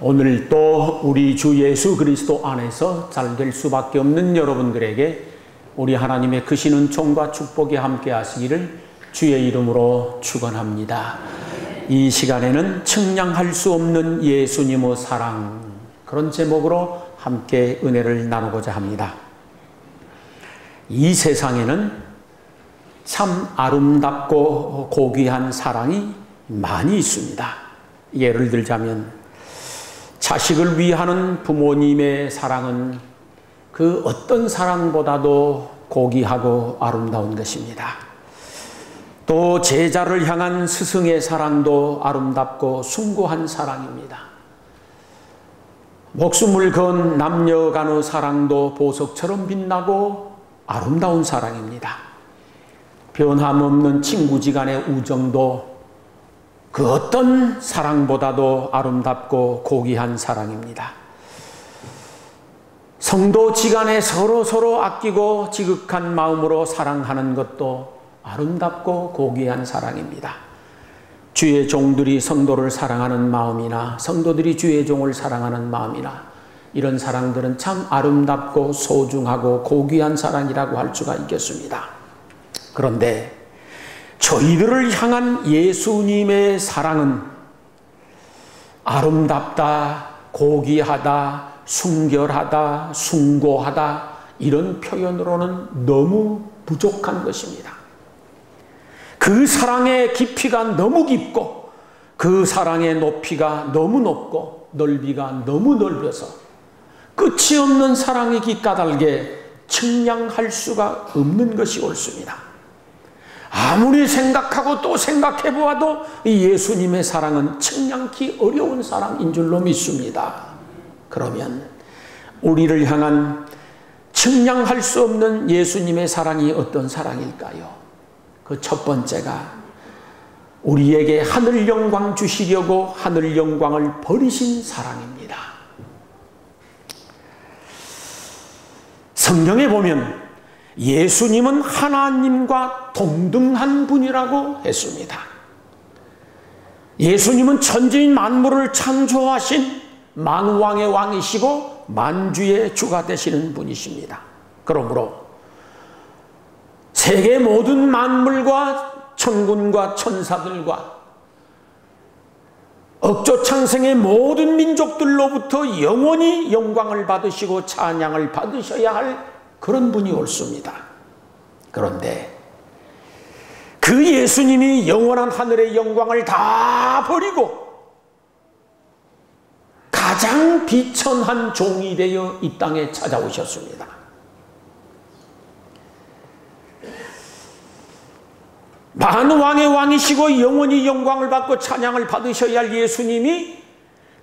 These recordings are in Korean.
오늘 또 우리 주 예수 그리스도 안에서 잘 될 수밖에 없는 여러분들에게 우리 하나님의 크신 은총과 축복이 함께 하시기를 주의 이름으로 축원합니다. 이 시간에는 측량할 수 없는 예수님의 사랑, 그런 제목으로 함께 은혜를 나누고자 합니다. 이 세상에는 참 아름답고 고귀한 사랑이 많이 있습니다. 예를 들자면 자식을 위하는 부모님의 사랑은 그 어떤 사랑보다도 고귀하고 아름다운 것입니다. 또 제자를 향한 스승의 사랑도 아름답고 숭고한 사랑입니다. 목숨을 건 남녀 간의 사랑도 보석처럼 빛나고 아름다운 사랑입니다. 변함없는 친구지간의 우정도 그 어떤 사랑보다도 아름답고 고귀한 사랑입니다. 성도지간에 서로 아끼고 지극한 마음으로 사랑하는 것도 아름답고 고귀한 사랑입니다. 주의 종들이 성도를 사랑하는 마음이나 성도들이 주의 종을 사랑하는 마음이나 이런 사랑들은 참 아름답고 소중하고 고귀한 사랑이라고 할 수가 있겠습니다. 그런데 저희들을 향한 예수님의 사랑은 아름답다, 고귀하다, 순결하다, 숭고하다 이런 표현으로는 너무 부족한 것입니다. 그 사랑의 깊이가 너무 깊고 그 사랑의 높이가 너무 높고 넓이가 너무 넓어서 끝이 없는 사랑이 기까닭에 측량할 수가 없는 것이 옳습니다. 아무리 생각하고 또 생각해 보아도 이 예수님의 사랑은 측량기 어려운 사랑인 줄로 믿습니다. 그러면 우리를 향한 측량할 수 없는 예수님의 사랑이 어떤 사랑일까요? 그 첫 번째가 우리에게 하늘 영광 주시려고 하늘 영광을 버리신 사랑입니다. 성경에 보면 예수님은 하나님과 동등한 분이라고 했습니다. 예수님은 천지인 만물을 창조하신 만왕의 왕이시고 만주의 주가 되시는 분이십니다. 그러므로 세계 모든 만물과 천군과 천사들과 억조창생의 모든 민족들로부터 영원히 영광을 받으시고 찬양을 받으셔야 할 그런 분이 옳습니다. 그런데 그 예수님이 영원한 하늘의 영광을 다 버리고 가장 비천한 종이 되어 이 땅에 찾아오셨습니다. 만왕의 왕이시고 영원히 영광을 받고 찬양을 받으셔야 할 예수님이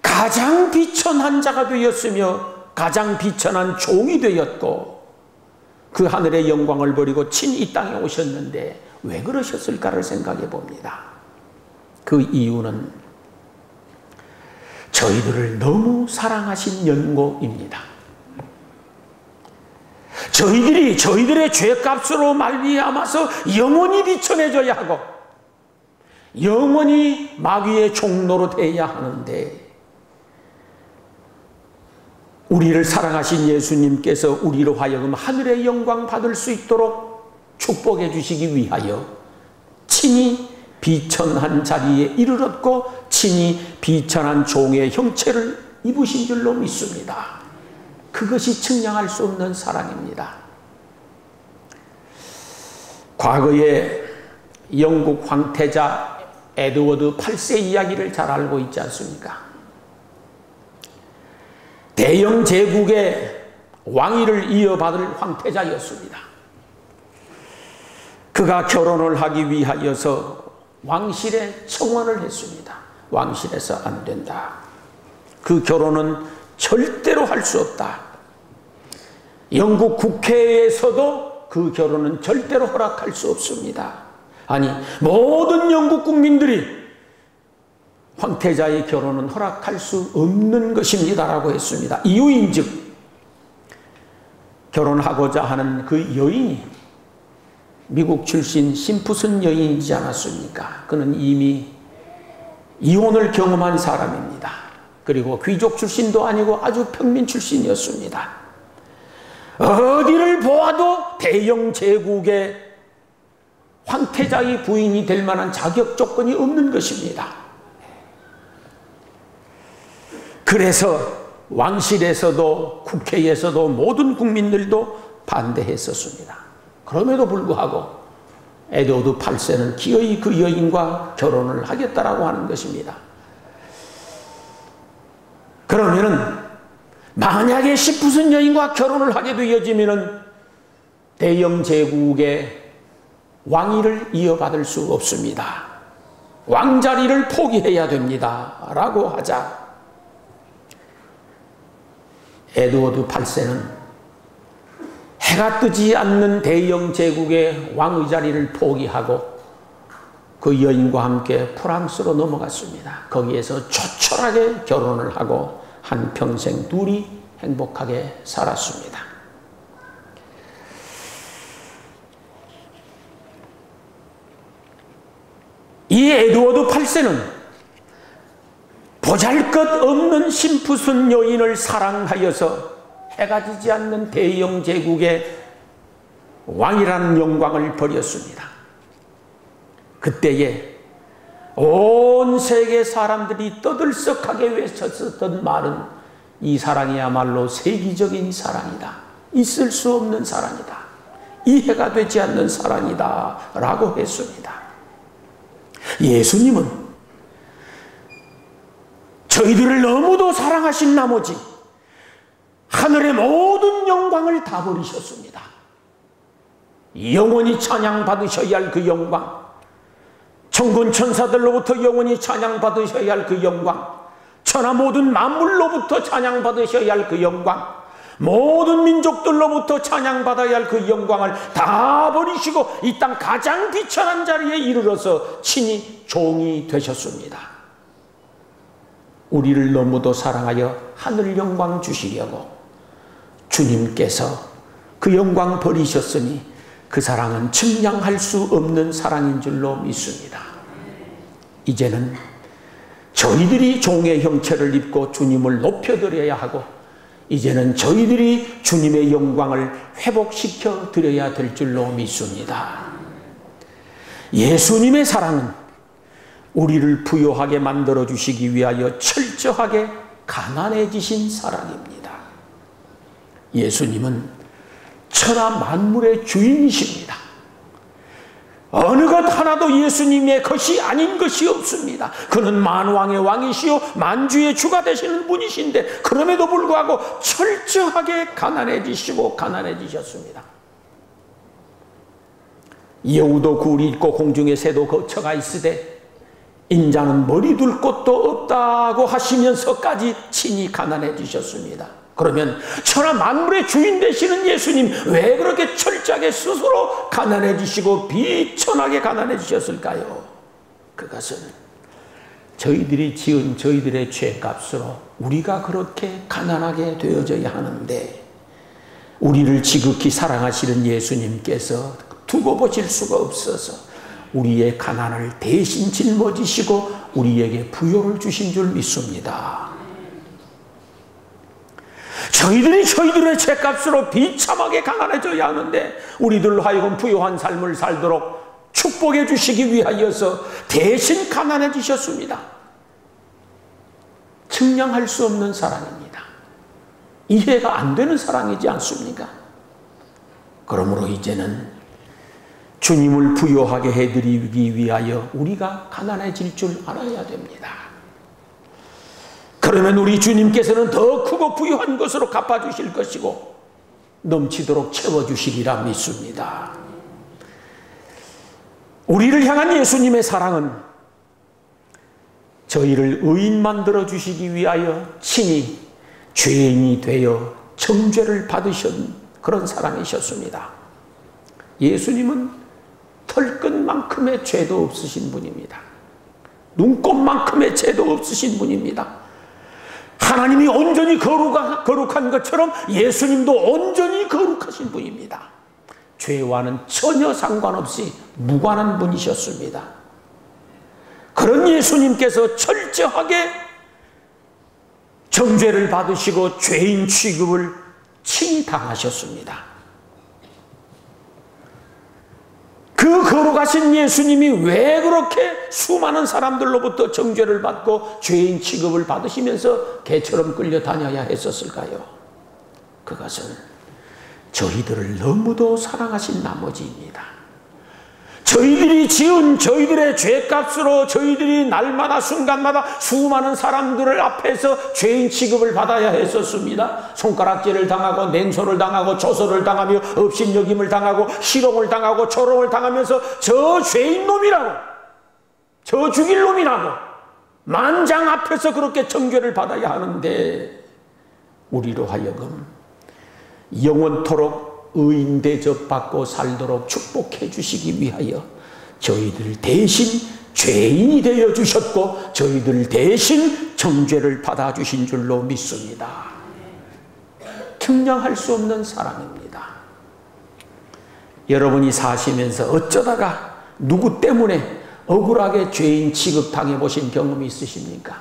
가장 비천한 자가 되었으며 가장 비천한 종이 되었고 그 하늘의 영광을 버리고 친히 이 땅에 오셨는데 왜 그러셨을까를 생각해 봅니다. 그 이유는 저희들을 너무 사랑하신 연고입니다. 저희들의 죄값으로 말미암아서 영원히 비천해져야 하고 영원히 마귀의 종로로 되어야 하는데 우리를 사랑하신 예수님께서 우리로 하여금 하늘의 영광 받을 수 있도록 축복해 주시기 위하여 친히 비천한 자리에 이르렀고 친히 비천한 종의 형체를 입으신 줄로 믿습니다. 그것이 측량할 수 없는 사랑입니다. 과거에 영국 황태자 에드워드 8세 이야기를 잘 알고 있지 않습니까? 대영 제국의 왕위를 이어받을 황태자였습니다. 그가 결혼을 하기 위하여서 왕실에 청원을 했습니다. 왕실에서 안 된다. 그 결혼은 절대로 할 수 없다. 영국 국회에서도 그 결혼은 절대로 허락할 수 없습니다. 아니, 모든 영국 국민들이 황태자의 결혼은 허락할 수 없는 것입니다라고 했습니다. 이유인즉 결혼하고자 하는 그 여인이 미국 출신 심프슨 여인이지 않았습니까? 그는 이미 이혼을 경험한 사람입니다. 그리고 귀족 출신도 아니고 아주 평민 출신이었습니다. 어디를 보아도 대영 제국의 황태자의 부인이 될 만한 자격 조건이 없는 것입니다. 그래서 왕실에서도 국회에서도 모든 국민들도 반대했었습니다. 그럼에도 불구하고 에드워드 8세는 기어이 그 여인과 결혼을 하겠다라고 하는 것입니다. 그러면은 만약에 시푸슨 여인과 결혼을 하게 되어지면은 대영 제국의 왕위를 이어받을 수 없습니다. 왕자리를 포기해야 됩니다. 라고 하자 에드워드 8세는 해가 뜨지 않는 대영 제국의 왕의 자리를 포기하고 그 여인과 함께 프랑스로 넘어갔습니다. 거기에서 조촐하게 결혼을 하고 한평생 둘이 행복하게 살았습니다. 이 에드워드 8세는 보잘것없는 심푸슨 여인을 사랑하여서 해가 지지 않는 대영 제국의 왕이라는 영광을 버렸습니다. 그때에 온 세계 사람들이 떠들썩하게 외쳤었던 말은 이 사랑이야말로 세기적인 사랑이다. 있을 수 없는 사랑이다. 이해가 되지 않는 사랑이다. 라고 했습니다. 예수님은 저희들을 너무도 사랑하신 나머지 하늘의 모든 영광을 다 버리셨습니다. 영원히 찬양받으셔야 할 그 영광, 천군 천사들로부터 영원히 찬양받으셔야 할 그 영광, 천하 모든 만물로부터 찬양받으셔야 할 그 영광, 모든 민족들로부터 찬양받아야 할 그 영광을 다 버리시고 이 땅 가장 비천한 자리에 이르러서 친히 종이 되셨습니다. 우리를 너무도 사랑하여 하늘 영광 주시려고 주님께서 그 영광 버리셨으니 그 사랑은 측량할 수 없는 사랑인 줄로 믿습니다. 이제는 저희들이 종의 형체를 입고 주님을 높여드려야 하고 이제는 저희들이 주님의 영광을 회복시켜 드려야 될 줄로 믿습니다. 예수님의 사랑은 우리를 부요하게 만들어 주시기 위하여 철저하게 가난해지신 사랑입니다. 예수님은 천하 만물의 주인이십니다. 어느 것 하나도 예수님의 것이 아닌 것이 없습니다. 그는 만왕의 왕이시요 만주의 주가 되시는 분이신데 그럼에도 불구하고 철저하게 가난해지시고 가난해지셨습니다. 여우도 굴이 있고 공중에 새도 거처가 있으되 인자는 머리 둘 곳도 없다고 하시면서까지 친히 가난해지셨습니다. 그러면 천하 만물의 주인 되시는 예수님 왜 그렇게 철저하게 스스로 가난해지시고 비천하게 가난해지셨을까요? 그것은 저희들이 지은 저희들의 죄값으로 우리가 그렇게 가난하게 되어져야 하는데 우리를 지극히 사랑하시는 예수님께서 두고 보실 수가 없어서 우리의 가난을 대신 짊어지시고 우리에게 부요를 주신 줄 믿습니다. 저희들이 저희들의 죄값으로 비참하게 가난해져야 하는데 우리들로 하여금 부요한 삶을 살도록 축복해 주시기 위하여서 대신 가난해지셨습니다. 측량할 수 없는 사랑입니다. 이해가 안 되는 사랑이지 않습니까? 그러므로 이제는 주님을 부요하게 해드리기 위하여 우리가 가난해질 줄 알아야 됩니다. 그러면 우리 주님께서는 더 크고 부유한 것으로 갚아주실 것이고 넘치도록 채워주시리라 믿습니다. 우리를 향한 예수님의 사랑은 저희를 의인 만들어 주시기 위하여 친히 죄인이 되어 정죄를 받으신 그런 사랑이셨습니다. 예수님은 털끝만큼의 죄도 없으신 분입니다. 눈곱만큼의 죄도 없으신 분입니다. 하나님이 온전히 거룩한 것처럼 예수님도 온전히 거룩하신 분입니다. 죄와는 전혀 상관없이 무관한 분이셨습니다. 그런 예수님께서 철저하게 정죄를 받으시고 죄인 취급을 친히 당하셨습니다. 그 거룩하신 예수님이 왜 그렇게 수많은 사람들로부터 정죄를 받고 죄인 취급을 받으시면서 개처럼 끌려다녀야 했었을까요? 그것은 저희들을 너무도 사랑하신 나머지입니다. 저희들이 지은 저희들의 죄값으로 저희들이 날마다 순간마다 수많은 사람들을 앞에서 죄인 취급을 받아야 했었습니다. 손가락질을 당하고 냉소를 당하고 조소를 당하며 업신여김을 당하고 희롱을 당하고 조롱을 당하면서 저 죄인 놈이라고, 저 죽일 놈이라고 만장 앞에서 그렇게 정죄를 받아야 하는데, 우리로 하여금 영원토록 의인 대접받고 살도록 축복해 주시기 위하여 저희들 대신 죄인이 되어 주셨고 저희들 대신 정죄를 받아 주신 줄로 믿습니다. 측량할 수 없는 사랑입니다. 여러분이 사시면서 어쩌다가 누구 때문에 억울하게 죄인 취급당해 보신 경험이 있으십니까?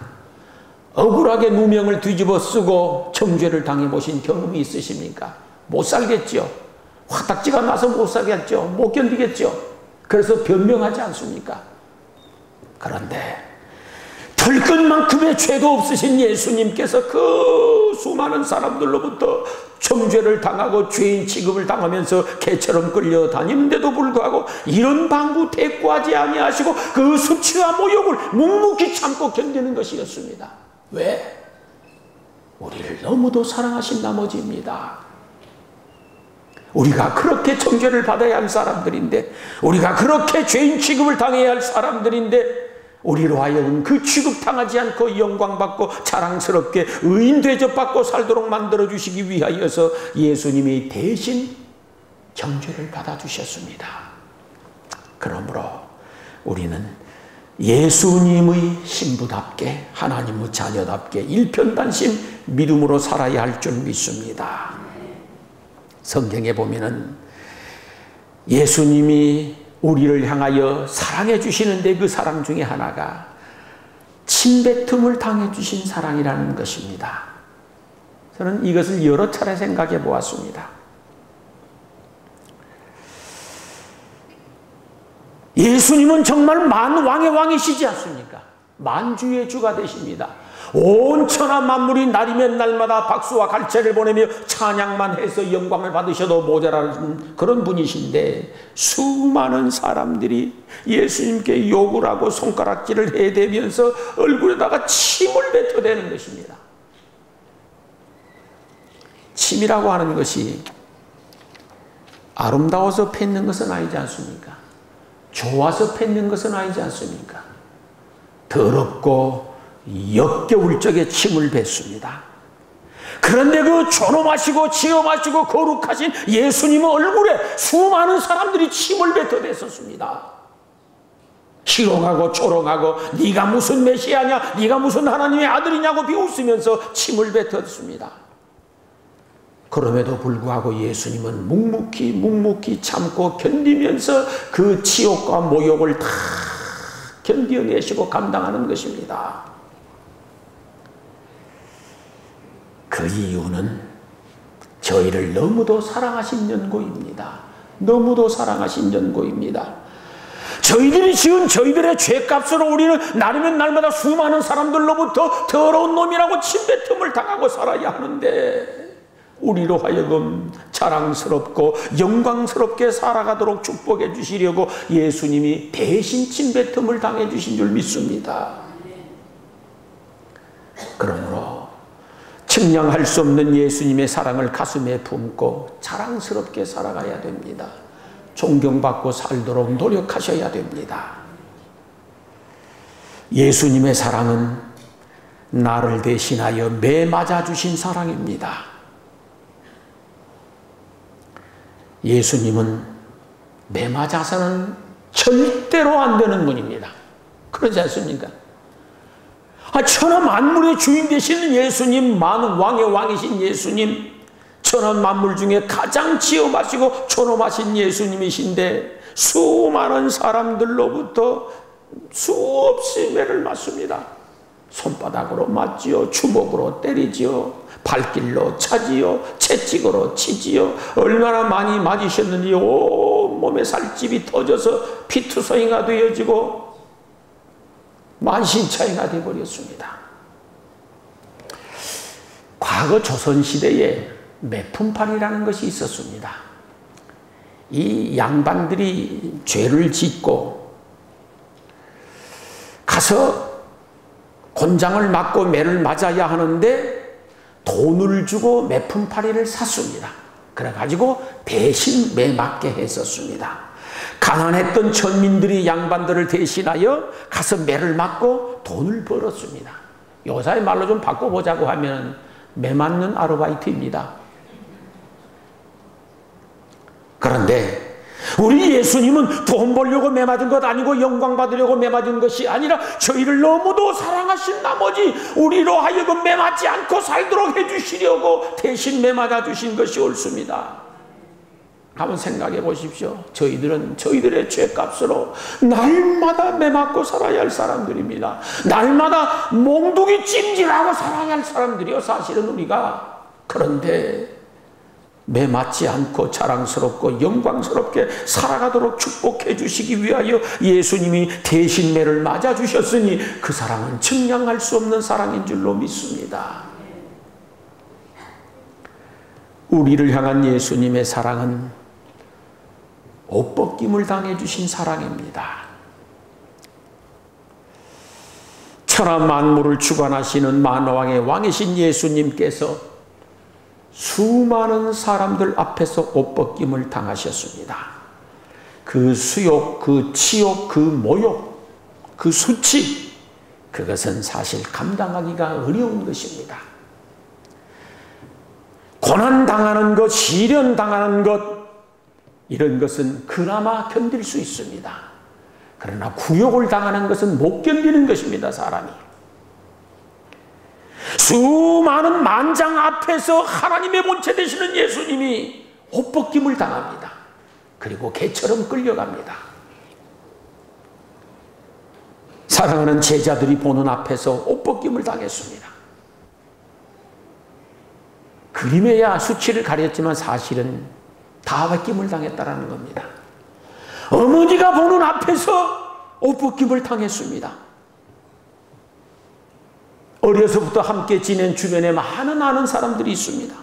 억울하게 누명을 뒤집어 쓰고 정죄를 당해 보신 경험이 있으십니까? 못 살겠죠. 화딱지가 나서 못 살겠죠. 못 견디겠죠. 그래서 변명하지 않습니까? 그런데 털끝만큼의 죄도 없으신 예수님께서 그 수많은 사람들로부터 정죄를 당하고 죄인 취급을 당하면서 개처럼 끌려다니는데도 불구하고 이런 방구 대꾸하지 아니하시고 그 수치와 모욕을 묵묵히 참고 견디는 것이었습니다. 왜? 우리를 너무도 사랑하신 나머지입니다. 우리가 그렇게 정죄를 받아야 할 사람들인데, 우리가 그렇게 죄인 취급을 당해야 할 사람들인데, 우리로 하여금 그 취급당하지 않고 영광받고 자랑스럽게 의인 대접받고 살도록 만들어주시기 위하여서 예수님이 대신 정죄를 받아주셨습니다. 그러므로 우리는 예수님의 신부답게, 하나님의 자녀답게 일편단심 믿음으로 살아야 할 줄 믿습니다. 성경에 보면은 예수님이 우리를 향하여 사랑해 주시는데 그 사랑 중에 하나가 침뱉음을 당해 주신 사랑이라는 것입니다. 저는 이것을 여러 차례 생각해 보았습니다. 예수님은 정말 만왕의 왕이시지 않습니까? 만주의 주가 되십니다. 온 천하 만물이 날이면 날마다 박수와 갈채를 보내며 찬양만 해서 영광을 받으셔도 모자라는 그런 분이신데, 수많은 사람들이 예수님께 욕을 하고 손가락질을 해대면서 얼굴에다가 침을 뱉어대는 것입니다. 침이라고 하는 것이 아름다워서 뱉는 것은 아니지 않습니까? 좋아서 뱉는 것은 아니지 않습니까? 더럽고 역겨울 적에 침을 뱉습니다. 그런데 그 존엄하시고 지엄하시고 거룩하신 예수님의 얼굴에 수많은 사람들이 침을 뱉어댔었습니다. 희롱하고 조롱하고 네가 무슨 메시아냐, 네가 무슨 하나님의 아들이냐고 비웃으면서 침을 뱉었습니다. 그럼에도 불구하고 예수님은 묵묵히 참고 견디면서 그 치욕과 모욕을 다 견뎌내시고 감당하는 것입니다. 그 이유는 저희를 너무도 사랑하신 연고입니다. 너무도 사랑하신 연고입니다. 저희들이 지은 저희들의 죄값으로 우리는 날이면 날마다 수많은 사람들로부터 더러운 놈이라고 침뱉음을 당하고 살아야 하는데, 우리로 하여금 자랑스럽고 영광스럽게 살아가도록 축복해 주시려고 예수님이 대신 침뱉음을 당해 주신 줄 믿습니다. 그러므로 측량할 수 없는 예수님의 사랑을 가슴에 품고 자랑스럽게 살아가야 됩니다. 존경받고 살도록 노력하셔야 됩니다. 예수님의 사랑은 나를 대신하여 매 맞아주신 사랑입니다. 예수님은 매 맞아서는 절대로 안 되는 분입니다. 그러지 않습니까? 천하 만물의 주인 되시는 예수님, 많은 왕의 왕이신 예수님, 천하 만물 중에 가장 지엄하시고 존엄하신 예수님이신데 수많은 사람들로부터 수없이 매를 맞습니다. 손바닥으로 맞지요, 주먹으로 때리지요, 발길로 차지요, 채찍으로 치지요. 얼마나 많이 맞으셨는지 온몸에 살집이 터져서 피투성이가 되어지고 만신창이가 되어버렸습니다. 과거 조선시대에 매품팔이라는 것이 있었습니다. 이 양반들이 죄를 짓고 가서 곤장을 맞고 매를 맞아야 하는데 돈을 주고 매품팔이를 샀습니다. 그래가지고 대신 매 맞게 했었습니다. 가난했던 천민들이 양반들을 대신하여 가서 매를 맞고 돈을 벌었습니다. 요사의 말로 좀 바꿔보자고 하면 매 맞는 아르바이트입니다. 그런데 우리 예수님은 돈 벌려고 매 맞은 것 아니고 영광 받으려고 매 맞은 것이 아니라 저희를 너무도 사랑하신 나머지 우리로 하여금 매 맞지 않고 살도록 해주시려고 대신 매 맞아 주신 것이 옳습니다. 한번 생각해 보십시오. 저희들은 저희들의 죄값으로 날마다 매 맞고 살아야 할 사람들입니다. 날마다 몽둥이 찜질하고 살아야 할 사람들이요, 사실은 우리가. 그런데 매 맞지 않고 자랑스럽고 영광스럽게 살아가도록 축복해 주시기 위하여 예수님이 대신 매를 맞아 주셨으니 그 사랑은 측량할 수 없는 사랑인 줄로 믿습니다. 우리를 향한 예수님의 사랑은 옷벗김을 당해 주신 사랑입니다. 천하 만물을 주관하시는 만왕의 왕이신 예수님께서 수많은 사람들 앞에서 옷벗김을 당하셨습니다. 그 수욕, 그 치욕, 그 모욕, 그 수치, 그것은 사실 감당하기가 어려운 것입니다. 고난당하는 것, 시련당하는 것, 이런 것은 그나마 견딜 수 있습니다. 그러나 구욕을 당하는 것은 못 견디는 것입니다, 사람이. 수많은 만장 앞에서 하나님의 본체 되시는 예수님이 옷벗김을 당합니다. 그리고 개처럼 끌려갑니다. 사랑하는 제자들이 보는 앞에서 옷벗김을 당했습니다. 그림에야 수치를 가렸지만 사실은 다 벗김을 당했다는 겁니다. 어머니가 보는 앞에서 옷벗김을 당했습니다. 어려서부터 함께 지낸 주변에 많은 아는 사람들이 있습니다.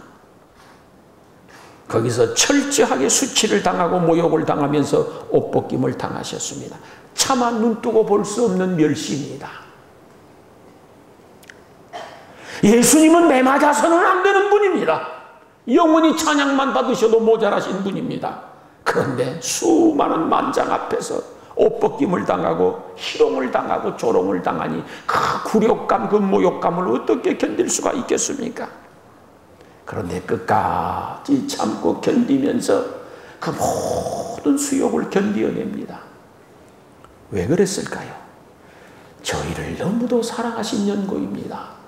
거기서 철저하게 수치를 당하고 모욕을 당하면서 옷벗김을 당하셨습니다. 차마 눈뜨고 볼 수 없는 멸시입니다. 예수님은 매 맞아서는 안 되는 분입니다. 영원히 찬양만 받으셔도 모자라신 분입니다. 그런데 수많은 만장 앞에서 옷벗김을 당하고 희롱을 당하고 조롱을 당하니 그 굴욕감, 그 모욕감을 어떻게 견딜 수가 있겠습니까? 그런데 끝까지 참고 견디면서 그 모든 수욕을 견디어냅니다. 왜 그랬을까요? 저희를 너무도 사랑하신 연고입니다.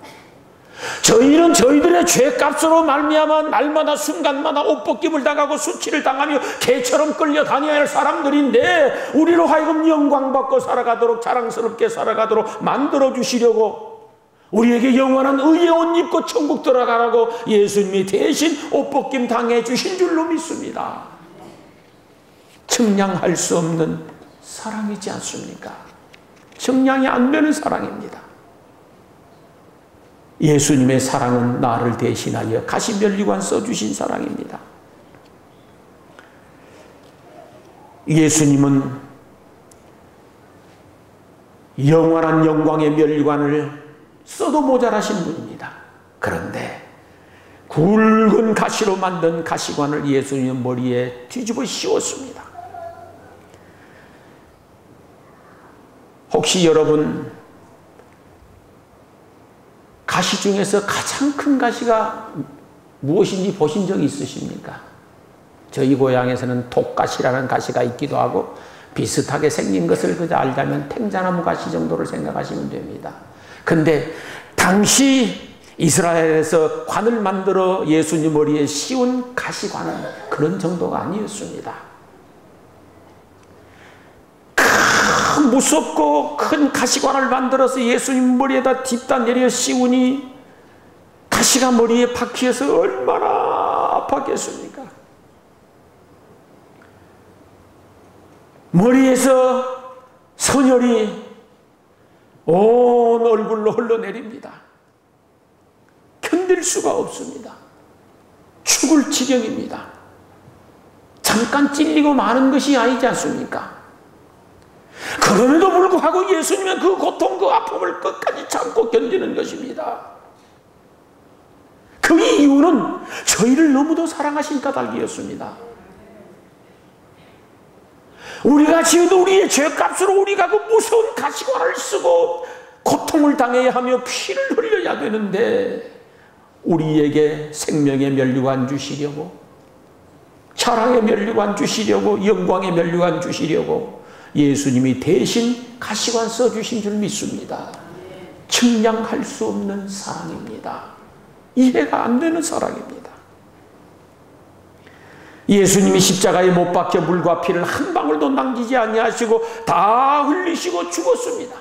저희는 저희들의 죄값으로 말미암아 날마다 순간마다 옷벗김을 당하고 수치를 당하며 개처럼 끌려다녀야 할 사람들인데 우리로 하여금 영광받고 살아가도록 자랑스럽게 살아가도록 만들어주시려고 우리에게 영원한 의의 옷 입고 천국 들어가라고 예수님이 대신 옷벗김 당해 주신 줄로 믿습니다. 측량할 수 없는 사랑이지 않습니까? 측량이 안 되는 사랑입니다. 예수님의 사랑은 나를 대신하여 가시면류관 써주신 사랑입니다. 예수님은 영원한 영광의 면류관을 써도 모자라신 분입니다. 그런데 굵은 가시로 만든 가시관을 예수님 머리에 뒤집어 씌웠습니다. 혹시 여러분 가시 중에서 가장 큰 가시가 무엇인지 보신 적 있으십니까? 저희 고향에서는 독가시라는 가시가 있기도 하고 비슷하게 생긴 것을 그저 알자면 탱자나무 가시 정도를 생각하시면 됩니다. 근데 당시 이스라엘에서 관을 만들어 예수님 머리에 씌운 가시관은 그런 정도가 아니었습니다. 큰 참 무섭고 큰 가시관을 만들어서 예수님 머리에다 딥다 내려 씌우니 가시가 머리에 박혀서 얼마나 아팠겠습니까? 머리에서 선혈이 온 얼굴로 흘러내립니다. 견딜 수가 없습니다. 죽을 지경입니다. 잠깐 찔리고 마는 것이 아니지 않습니까? 그럼에도 불구하고 예수님은 그 고통, 그 아픔을 끝까지 참고 견디는 것입니다. 그 이유는 저희를 너무도 사랑하신 까닭이었습니다. 우리가 지어도 우리의 죄값으로 우리가 그 무서운 가시관을 쓰고 고통을 당해야 하며 피를 흘려야 되는데 우리에게 생명의 면류관 주시려고, 사랑의 면류관 주시려고, 영광의 면류관 주시려고 예수님이 대신 가시관 써주신 줄 믿습니다. 측량할 수 없는 사랑입니다. 이해가 안 되는 사랑입니다. 예수님이 십자가에 못 박혀 물과 피를 한 방울도 남기지 아니하시고 다 흘리시고 죽었습니다.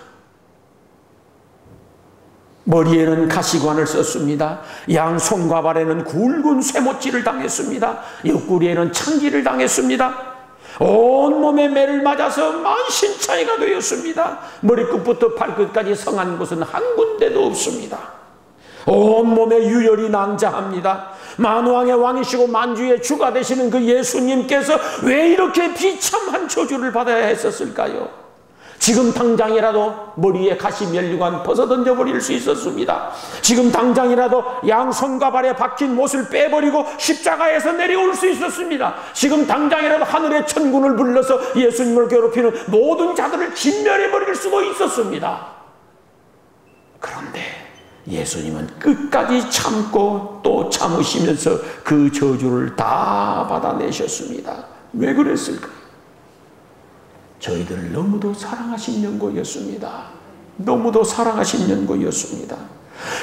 머리에는 가시관을 썼습니다. 양 손과 발에는 굵은 쇠못질을 당했습니다. 옆구리에는 창기를 당했습니다. 온몸에 매를 맞아서 만신창이가 되었습니다. 머리끝부터 발끝까지 성한 곳은 한 군데도 없습니다. 온몸에 유혈이 낭자합니다. 만왕의 왕이시고 만주의 주가 되시는 그 예수님께서 왜 이렇게 비참한 저주를 받아야 했었을까요? 지금 당장이라도 머리에 가시 면류관 벗어던져 버릴 수 있었습니다. 지금 당장이라도 양손과 발에 박힌 못을 빼버리고 십자가에서 내려올 수 있었습니다. 지금 당장이라도 하늘의 천군을 불러서 예수님을 괴롭히는 모든 자들을 진멸해 버릴 수도 있었습니다. 그런데 예수님은 끝까지 참고 또 참으시면서 그 저주를 다 받아내셨습니다. 왜 그랬을까요? 저희들을 너무도 사랑하신 연고였습니다. 너무도 사랑하신 연고였습니다.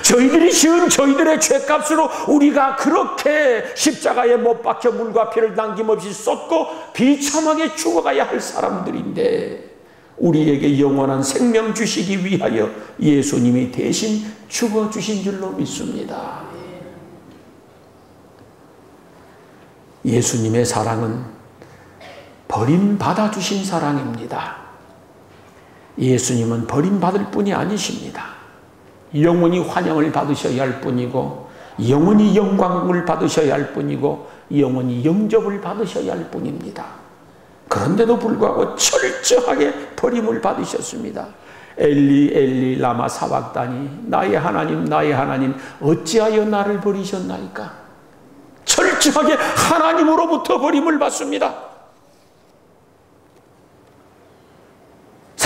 저희들이 지은 저희들의 죄값으로 우리가 그렇게 십자가에 못 박혀 물과 피를 남김없이 쏟고 비참하게 죽어가야 할 사람들인데 우리에게 영원한 생명 주시기 위하여 예수님이 대신 죽어주신 줄로 믿습니다. 예수님의 사랑은 버림받아 주신 사랑입니다. 예수님은 버림받을 뿐이 아니십니다. 영원히 환영을 받으셔야 할 뿐이고 영원히 영광을 받으셔야 할 뿐이고 영원히 영접을 받으셔야 할 뿐입니다. 그런데도 불구하고 철저하게 버림을 받으셨습니다. 엘리 엘리 라마 사박다니, 나의 하나님 나의 하나님 어찌하여 나를 버리셨나이까? 철저하게 하나님으로부터 버림을 받습니다.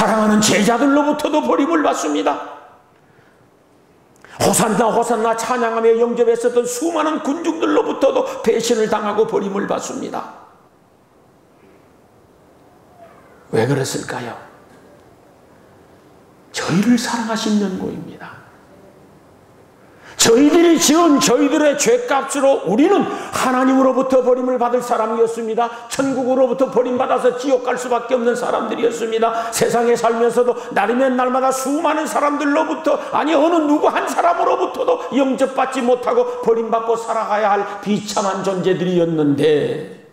사랑하는 제자들로부터도 버림을 받습니다. 호산나 호산나 찬양하며 영접했었던 수많은 군중들로부터도 배신을 당하고 버림을 받습니다. 왜 그랬을까요? 저희를 사랑하신 연고입니다. 저희들이 지은 저희들의 죄값으로 우리는 하나님으로부터 버림을 받을 사람이었습니다. 천국으로부터 버림받아서 지옥 갈 수밖에 없는 사람들이었습니다. 세상에 살면서도 날이면 날마다 수많은 사람들로부터, 아니 어느 누구 한 사람으로부터도 영접받지 못하고 버림받고 살아가야 할 비참한 존재들이었는데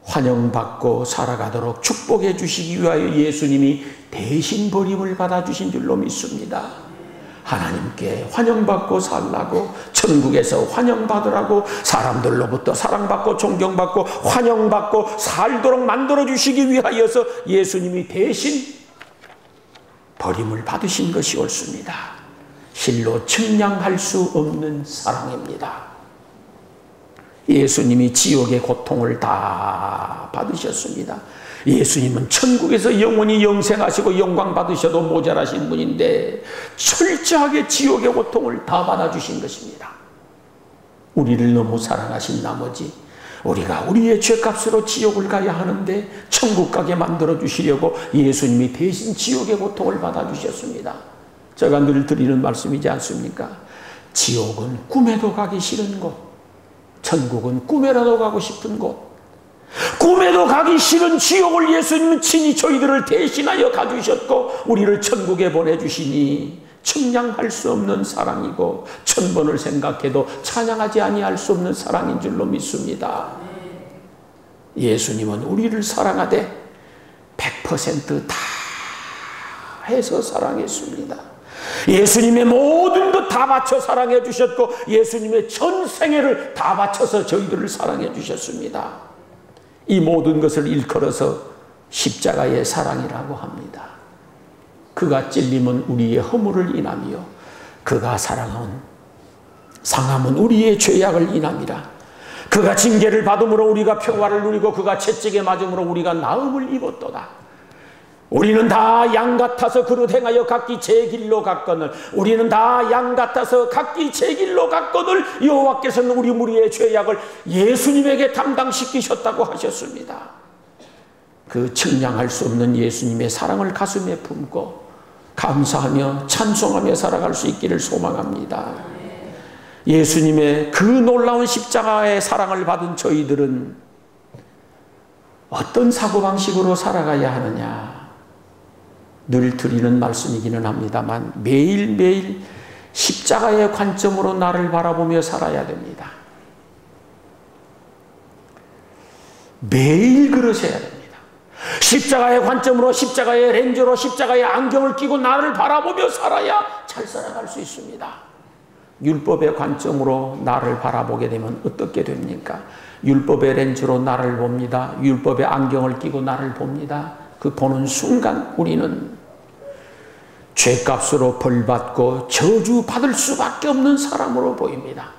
환영받고 살아가도록 축복해 주시기 위하여 예수님이 대신 버림을 받아주신 줄로 믿습니다. 하나님께 환영받고 살라고, 천국에서 환영받으라고, 사람들로부터 사랑받고 존경받고 환영받고 살도록 만들어주시기 위하여서 예수님이 대신 버림을 받으신 것이 옳습니다. 실로 측량할 수 없는 사랑입니다. 예수님이 지옥의 고통을 다 받으셨습니다. 예수님은 천국에서 영원히 영생하시고 영광 받으셔도 모자라신 분인데 철저하게 지옥의 고통을 다 받아주신 것입니다. 우리를 너무 사랑하신 나머지 우리가 우리의 죄값으로 지옥을 가야 하는데 천국 가게 만들어 주시려고 예수님이 대신 지옥의 고통을 받아주셨습니다. 제가 늘 드리는 말씀이지 않습니까? 지옥은 꿈에도 가기 싫은 곳, 천국은 꿈에라도 가고 싶은 곳. 꿈에도 가기 싫은 지옥을 예수님은 친히 저희들을 대신하여 가주셨고 우리를 천국에 보내주시니 측량할 수 없는 사랑이고 1000번을 생각해도 찬양하지 아니할 수 없는 사랑인 줄로 믿습니다. 예수님은 우리를 사랑하되 100% 다 해서 사랑했습니다. 예수님의 모든 것 다 바쳐 사랑해 주셨고 예수님의 전생애를 다 바쳐서 저희들을 사랑해 주셨습니다. 이 모든 것을 일컬어서 십자가의 사랑이라고 합니다. 그가 찔림은 우리의 허물을 인하며 그가 상함은 우리의 죄악을 인함이라. 그가 징계를 받음으로 우리가 평화를 누리고 그가 채찍에 맞음으로 우리가 나음을 입었도다. 우리는 다 양 같아서 그릇 행하여 각기 제 길로 갔거늘 우리는 다 양 같아서 각기 제 길로 갔거늘 여호와께서는 우리 무리의 죄악을 예수님에게 담당시키셨다고 하셨습니다. 그 측량할 수 없는 예수님의 사랑을 가슴에 품고 감사하며 찬송하며 살아갈 수 있기를 소망합니다. 예수님의 그 놀라운 십자가의 사랑을 받은 저희들은 어떤 사고방식으로 살아가야 하느냐, 늘 드리는 말씀이기는 합니다만 매일매일 십자가의 관점으로 나를 바라보며 살아야 됩니다. 매일 그러셔야 됩니다. 십자가의 관점으로, 십자가의 렌즈로, 십자가의 안경을 끼고 나를 바라보며 살아야 잘 살아갈 수 있습니다. 율법의 관점으로 나를 바라보게 되면 어떻게 됩니까? 율법의 렌즈로 나를 봅니다. 율법의 안경을 끼고 나를 봅니다. 그 보는 순간 우리는 죄값으로 벌받고 저주받을 수밖에 없는 사람으로 보입니다.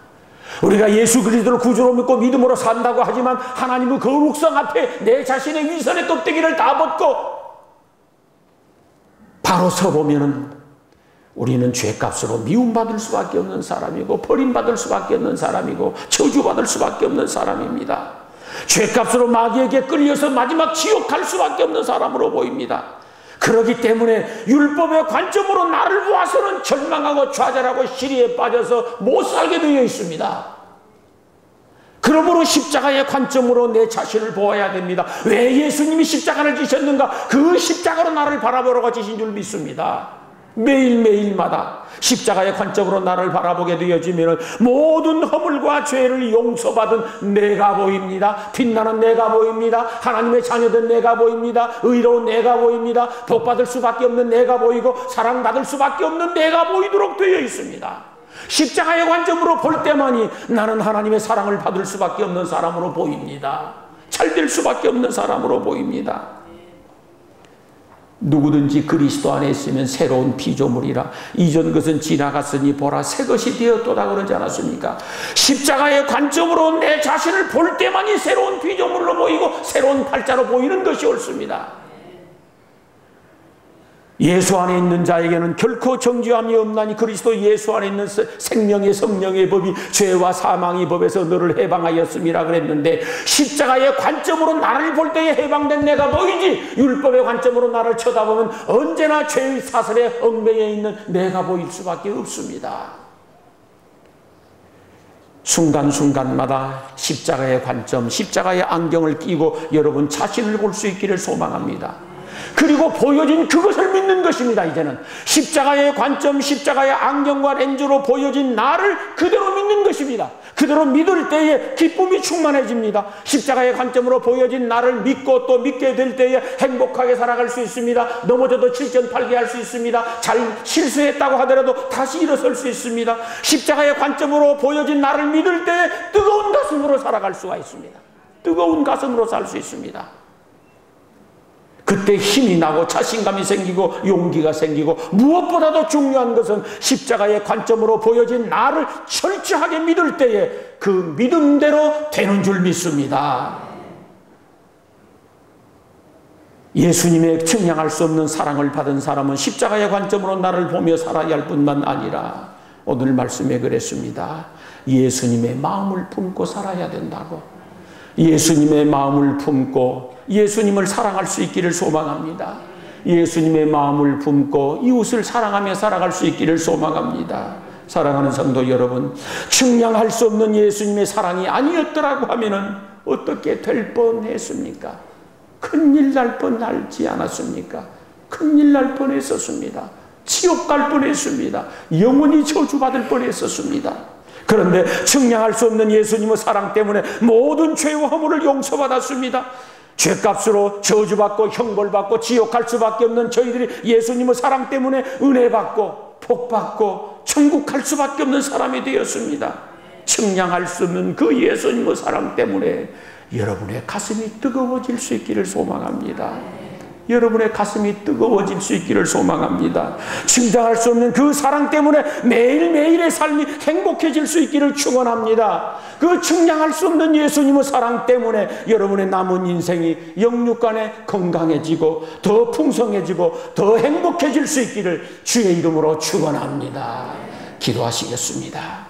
우리가 예수 그리스도를 구주로 믿고 믿음으로 산다고 하지만 하나님의 거룩성 앞에 내 자신의 위선의 껍데기를 다 벗고 바로 서보면은 우리는 죄값으로 미움받을 수밖에 없는 사람이고 버림받을 수밖에 없는 사람이고 저주받을 수밖에 없는 사람입니다. 죄값으로 마귀에게 끌려서 마지막 지옥 갈 수밖에 없는 사람으로 보입니다. 그렇기 때문에 율법의 관점으로 나를 보아서는 절망하고 좌절하고 시리에 빠져서 못 살게 되어 있습니다. 그러므로 십자가의 관점으로 내 자신을 보아야 됩니다. 왜 예수님이 십자가를 지셨는가? 그 십자가로 나를 바라보라고 지신 줄 믿습니다. 매일매일마다 십자가의 관점으로 나를 바라보게 되어지면 모든 허물과 죄를 용서받은 내가 보입니다. 빛나는 내가 보입니다. 하나님의 자녀된 내가 보입니다. 의로운 내가 보입니다. 복받을 수밖에 없는 내가 보이고 사랑받을 수밖에 없는 내가 보이도록 되어 있습니다. 십자가의 관점으로 볼 때만이 나는 하나님의 사랑을 받을 수밖에 없는 사람으로 보입니다. 잘될 수밖에 없는 사람으로 보입니다. 누구든지 그리스도 안에 있으면 새로운 피조물이라 이전 것은 지나갔으니 보라 새 것이 되었도다 그러지 않았습니까? 십자가의 관점으로 내 자신을 볼 때만이 새로운 피조물로 보이고 새로운 팔자로 보이는 것이 옳습니다. 예수 안에 있는 자에게는 결코 정죄함이 없나니 그리스도 예수 안에 있는 생명의 성령의 법이 죄와 사망의 법에서 너를 해방하였음이라 그랬는데 십자가의 관점으로 나를 볼 때에 해방된 내가 보이지 율법의 관점으로 나를 쳐다보면 언제나 죄의 사슬에 얽매여 있는 내가 보일 수밖에 없습니다. 순간순간마다 십자가의 관점, 십자가의 안경을 끼고 여러분 자신을 볼 수 있기를 소망합니다. 그리고 보여진 그것을 믿는 것입니다. 이제는 십자가의 관점, 십자가의 안경과 렌즈로 보여진 나를 그대로 믿는 것입니다. 그대로 믿을 때에 기쁨이 충만해집니다. 십자가의 관점으로 보여진 나를 믿고 또 믿게 될 때에 행복하게 살아갈 수 있습니다. 넘어져도 칠전팔기 할 수 있습니다. 잘 실수했다고 하더라도 다시 일어설 수 있습니다. 십자가의 관점으로 보여진 나를 믿을 때에 뜨거운 가슴으로 살아갈 수가 있습니다. 뜨거운 가슴으로 살 수 있습니다. 그때 힘이 나고 자신감이 생기고 용기가 생기고 무엇보다도 중요한 것은 십자가의 관점으로 보여진 나를 철저하게 믿을 때에 그 믿음대로 되는 줄 믿습니다. 예수님의 측량할 수 없는 사랑을 받은 사람은 십자가의 관점으로 나를 보며 살아야 할 뿐만 아니라 오늘 말씀에 그랬습니다. 예수님의 마음을 품고 살아야 된다고. 예수님의 마음을 품고 예수님을 사랑할 수 있기를 소망합니다. 예수님의 마음을 품고 이웃을 사랑하며 살아갈 수 있기를 소망합니다. 사랑하는 성도 여러분, 측량할 수 없는 예수님의 사랑이 아니었더라고 하면은 어떻게 될 뻔했습니까? 큰일 날 뻔하지 않았습니까? 큰일 날 뻔했었습니다. 지옥 갈 뻔했습니다. 영원히 저주받을 뻔했었습니다. 그런데 측량할 수 없는 예수님의 사랑 때문에 모든 죄와 허물을 용서받았습니다. 죄값으로 저주받고 형벌받고 지옥 갈 수밖에 없는 저희들이 예수님의 사랑 때문에 은혜받고 복받고 천국 갈 수밖에 없는 사람이 되었습니다. 측량할 수 없는 그 예수님의 사랑 때문에 여러분의 가슴이 뜨거워질 수 있기를 소망합니다. 여러분의 가슴이 뜨거워질 수 있기를 소망합니다. 증장할 수 없는 그 사랑 때문에 매일매일의 삶이 행복해질 수 있기를 축원합니다. 그 측량할 수 없는 예수님의 사랑 때문에 여러분의 남은 인생이 영육간에 건강해지고 더 풍성해지고 더 행복해질 수 있기를 주의 이름으로 축원합니다. 기도하시겠습니다.